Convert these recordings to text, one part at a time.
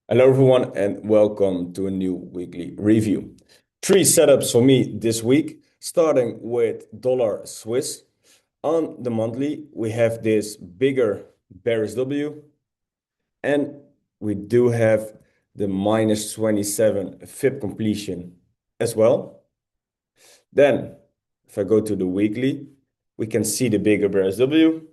Hello, everyone, and welcome to a new weekly review. Three setups for me this week, starting with dollar Swiss. On the monthly, we have this bigger bearish W, and we do have the minus 27 FIB completion as well. Then, if I go to the weekly, we can see the bigger bearish W,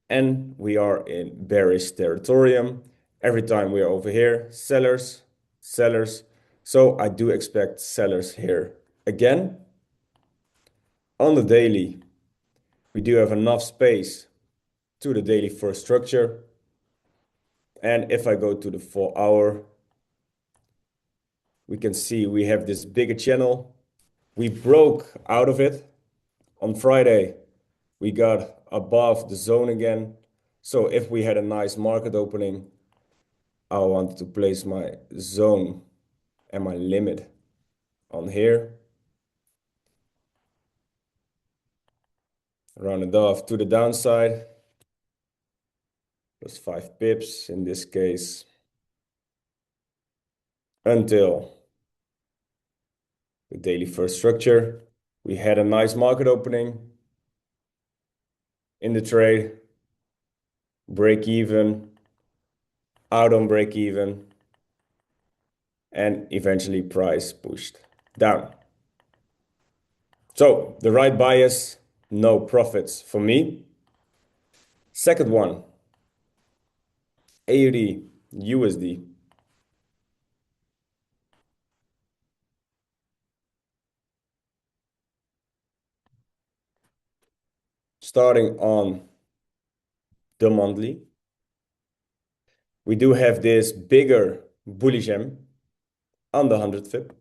and we are in bearish territorium. Every time we are over here, sellers, sellers. So I do expect sellers here again. On the daily, we do have enough space to the daily first structure. And if I go to the 4 hour, we can see we have this bigger channel. We broke out of it. On Friday, we got above the zone again. So if we had a nice market opening, I want to place my zone and my limit on here. Round it off to the downside. Plus 5 pips in this case. Until the daily first structure. We had a nice market opening in the trade. Break even. Out on break even. And eventually price pushed down. So the right bias, no profits for me. Second one, AUD, USD. Starting on the monthly, we do have this bigger bullish M on the 100 FIB.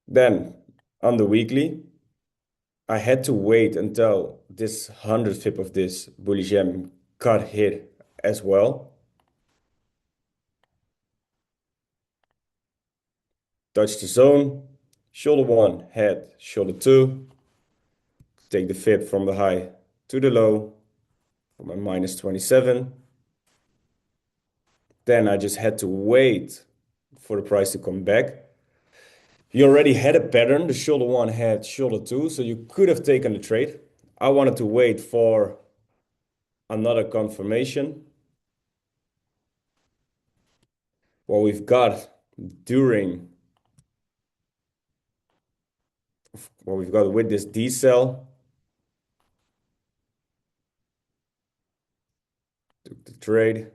Then on the weekly, I had to wait until this 100 FIB of this bullish M got hit as well. Touch the zone, shoulder one, head, shoulder two. Take the FIB from the high to the low for my minus 27. Then I just had to wait for the price to come back. You already had a pattern, the shoulder one had shoulder two, so you could have taken the trade. I wanted to wait for another confirmation. What we've got during what we've got with this decel, took the trade.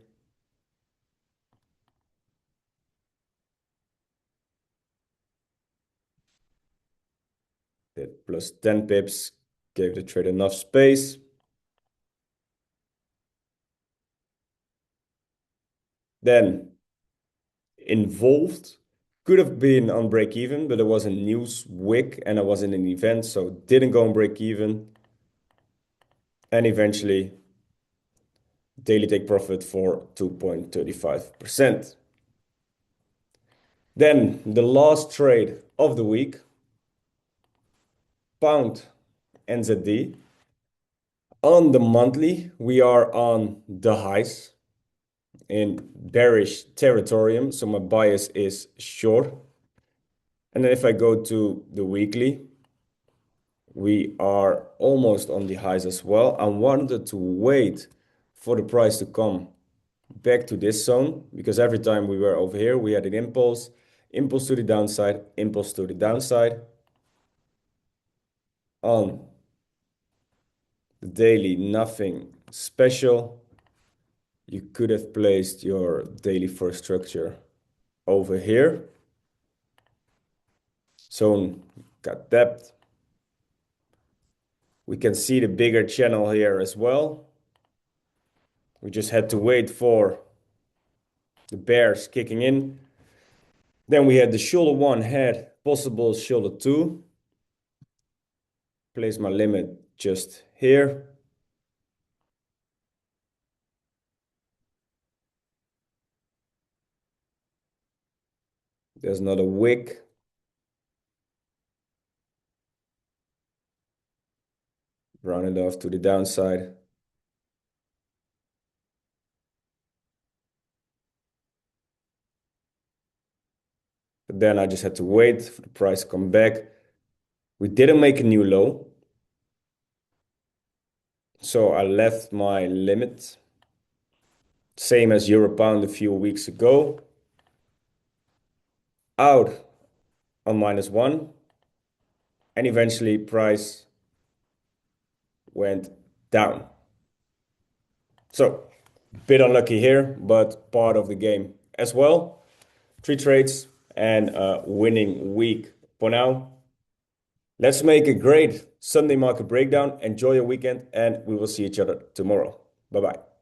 That plus 10 pips gave the trade enough space. Then involved could have been on break even, but there was a news wick and I was in an event, so didn't go on break even. And eventually daily take profit for 2.35%. Then the last trade of the week, pound NZD. On the monthly, we are on the highs in bearish territorium, so my bias is short. And then if I go to the weekly, we are almost on the highs as well. I wanted to wait for the price to come back to this zone because every time we were over here, we had an impulse, impulse to the downside, impulse to the downside. On the daily, nothing special. You could have placed your daily first structure over here. Zone got depth. We can see the bigger channel here as well. We just had to wait for the bears kicking in. Then we had the shoulder one head, possible shoulder two. Place my limit just here. There's another wick. Round it off to the downside. Then I just had to wait for the price to come back. We didn't make a new low. So I left my limit, same as Euro Pound a few weeks ago, out on -1, and eventually price went down. So bit unlucky here, but part of the game as well. 3 trades and a winning week for now. Let's make a great Sunday market breakdown. Enjoy your weekend, and we will see each other tomorrow. Bye-bye.